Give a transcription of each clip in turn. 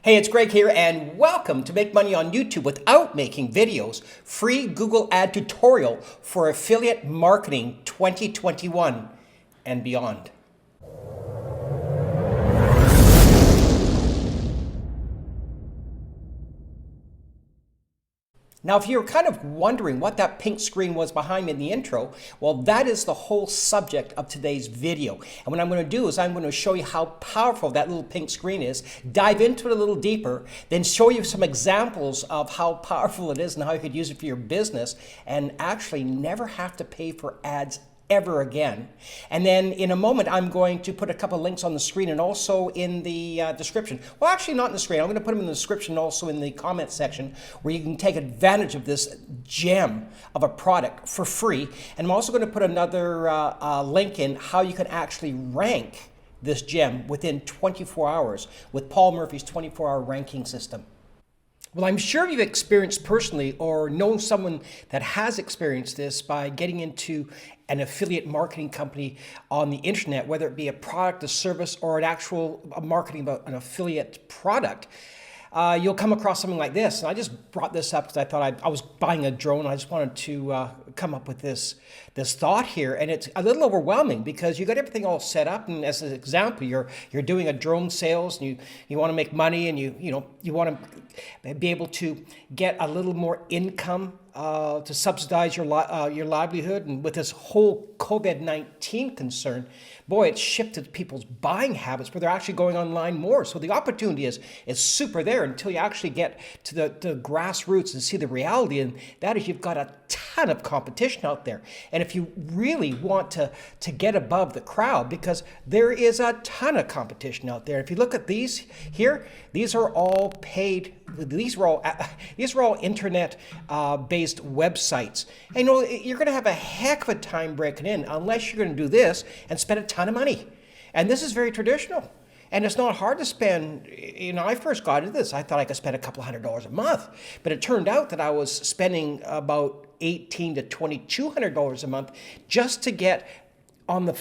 Hey, it's Greg here, and welcome to Make Money on YouTube Without Making Videos, free Google ad tutorial for affiliate marketing 2021 and beyond. Now, if you're kind of wondering what that pink screen was behind me in the intro, well, that is the whole subject of today's video. And what I'm going to do is I'm going to show you how powerful that little pink screen is, dive into it a little deeper, then show you some examples of how powerful it is and how you could use it for your business and actually never have to pay for ads ever again. And then in a moment, I'm going to put a couple of links on the screen and also in the description. Well, actually not in the screen. I'm going to put them in the description and also in the comment section where you can take advantage of this gem of a product for free. And I'm also going to put another link in how you can actually rank this gem within 24 hours with Paul Murphy's 24-hour ranking system. Well, I'm sure you've experienced personally or known someone that has experienced this by getting into an affiliate marketing company on the internet, whether it be a product, a service, or an actual marketing about an affiliate product. You'll come across something like this. And I just brought this up because I thought I was buying a drone. I just wanted to come up with this thought here. And it's a little overwhelming because you got everything all set up. And as an example, you're doing a drone sales and you want to make money and you want to be able to get a little more income to subsidize your livelihood. And with this whole COVID-19 concern, boy, it's shifted people's buying habits where they're actually going online more. So the opportunity is super there until you actually get to the grassroots and see the reality. And that is you've got a ton of competition out there. And if you really want to get above the crowd, because there is a ton of competition out there. If you look at these here, these are all paid. These are all internet based websites. And you're going to have a heck of a time breaking in unless you're going to do this and spend a ton of money. And this is very traditional. And it's not hard to spend. I first got into this. I thought I could spend a couple $100 a month. But it turned out that I was spending about $1,800 to $2,200 a month just to get on the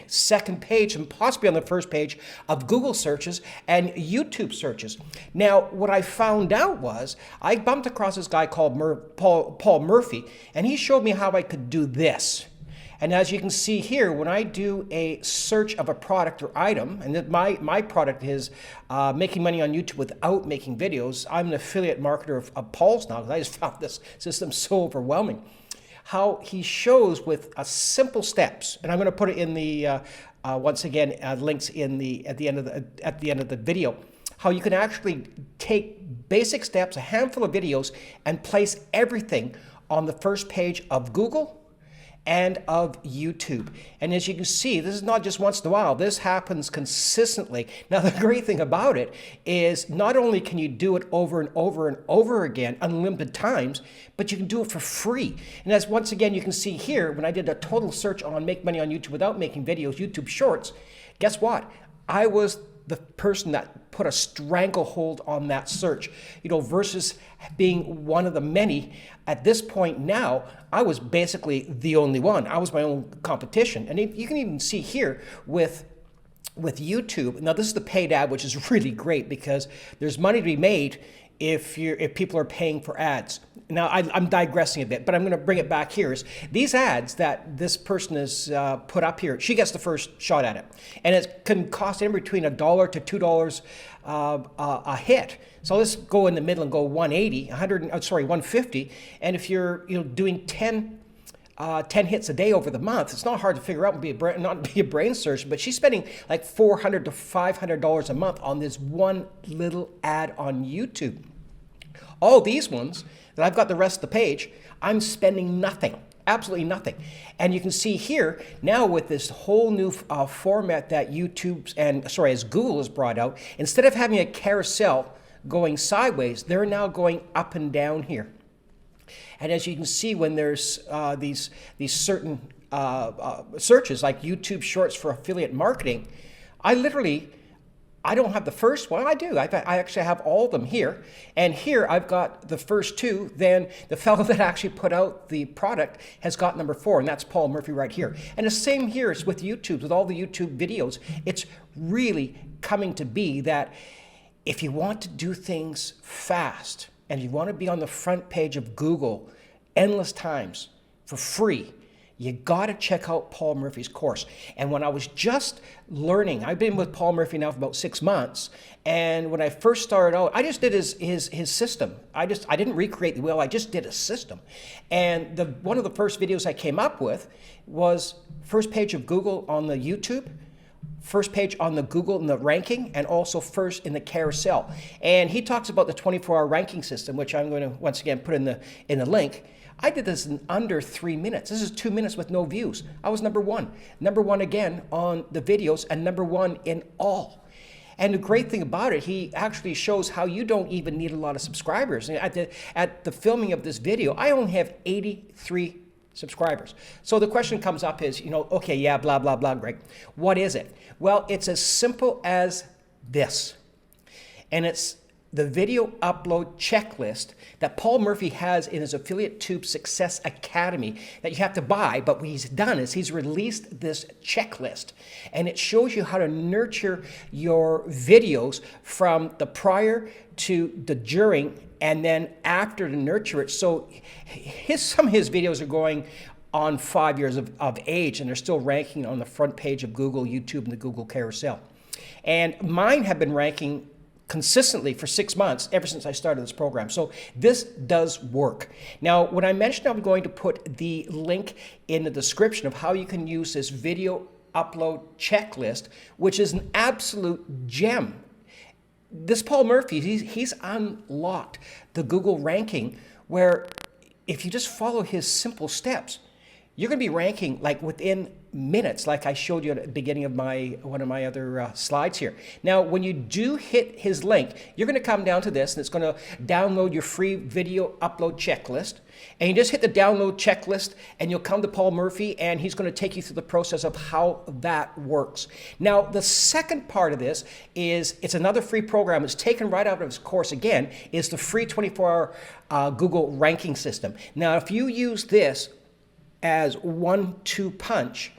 second page and possibly on the first page of Google searches and YouTube searches. Now, what I found out was I bumped across this guy called Paul Murphy, and he showed me how I could do this. And as you can see here, when I do a search of a product or item, and my product is making money on YouTube without making videos. I'm an affiliate marketer of Paul's now because I just found this system so overwhelming. How he shows with simple steps, and I'm going to put it in the once again links in at the end of the video. How you can actually take basic steps, a handful of videos, and place everything on the first page of Google and of YouTube. And as you can see, this is not just once in a while. This happens consistently. Now, the great thing about it is not only can you do it over and over and over again, unlimited times, but you can do it for free. And as once again, you can see here, when I did a total search on Make Money on YouTube Without Making Videos, YouTube Shorts, guess what? I was the person that put a stranglehold on that search, versus being one of the many. At this point now, I was basically the only one. I was my own competition. And you can even see here with YouTube. Now, this is the paid ad, which is really great because there's money to be made if people are paying for ads. Now, I'm digressing a bit, but I'm going to bring it back here. Is these ads that this person has put up here, she gets the first shot at it. And it can cost anywhere between $1 to $2 a hit. So let's go in the middle and go 150. And if you're doing 10 hits a day over the month, it's not hard to figure out and not be a brain surgeon, but she's spending like $400 to $500 a month on this one little ad on YouTube. All these ones that I've got the rest of the page, I'm spending nothing, absolutely nothing. And you can see here now with this whole new format that as Google has brought out, instead of having a carousel going sideways, they're now going up and down here. And as you can see, when there's these certain searches like YouTube Shorts for affiliate marketing, I don't have the first one. I do. I actually have all of them here. And here I've got the first two. Then the fellow that actually put out the product has got number 4, and that's Paul Murphy right here. And the same here is with YouTube, with all the YouTube videos. It's really coming to be that if you want to do things fast and you want to be on the front page of Google endless times for free, you got to check out Paul Murphy's course. And when I was just learning, I've been with Paul Murphy now for about 6 months. And when I first started out, I just did his system. I didn't recreate the wheel. I just did a system. And one of the first videos I came up with was first page of Google on the YouTube, first page on the Google in the ranking, and also first in the carousel. And he talks about the 24-hour ranking system, which I'm going to once again put in the link. I did this in under 3 minutes. This is 2 minutes with no views. I was number one again on the videos, and number one in all. And the great thing about it, he actually shows how you don't even need a lot of subscribers. At the filming of this video, I only have 83 subscribers. So the question comes up is, okay, yeah, blah, blah, blah, Greg. What is it? Well, it's as simple as this. And it's the video upload checklist that Paul Murphy has in his Affiliate Tube Success Academy that you have to buy. But what he's done is he's released this checklist, and it shows you how to nurture your videos from the prior to the during and then after to nurture it. So some of his videos are going on 5 years of age, and they're still ranking on the front page of Google, YouTube, and the Google carousel. And mine have been ranking consistently for 6 months ever since I started this program. So this does work. Now, when I mentioned I'm going to put the link in the description of how you can use this video upload checklist, which is an absolute gem. This Paul Murphy, he's unlocked the Google ranking where if you just follow his simple steps, you're going to be ranking like within minutes, like I showed you at the beginning of one of my other slides here. Now, when you do hit his link, you're going to come down to this, and it's going to download your free video upload checklist. And you just hit the download checklist, and you'll come to Paul Murphy, and he's going to take you through the process of how that works. Now, the second part of this is it's another free program. It's taken right out of his course again. Is the free 24-hour Google ranking system. Now, if you use this as 1-2 punch,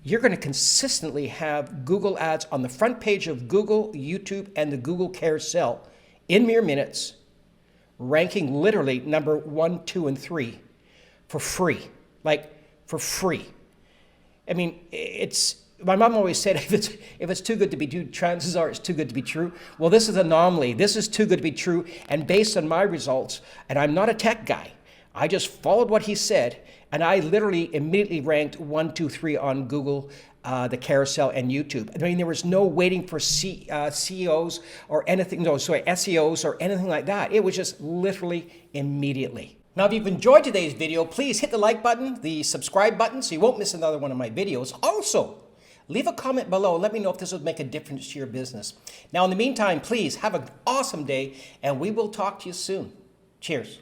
you're going to consistently have Google ads on the front page of Google, YouTube, and the Google carousel in mere minutes, ranking literally number 1, 2, and 3 for free. Like, for free. I mean, my mom always said, if it's too good to be true, chances are it's too good to be true. Well, this is an anomaly. This is too good to be true. And based on my results, and I'm not a tech guy, I just followed what he said, and I literally immediately ranked 1, 2, 3 on Google, the carousel, and YouTube. I mean, there was no waiting for CEOs or anything, SEOs or anything like that. It was just literally immediately. Now, if you've enjoyed today's video, please hit the like button, the subscribe button, so you won't miss another one of my videos. Also, leave a comment below. Let me know if this would make a difference to your business. Now, in the meantime, please have an awesome day, and we will talk to you soon. Cheers.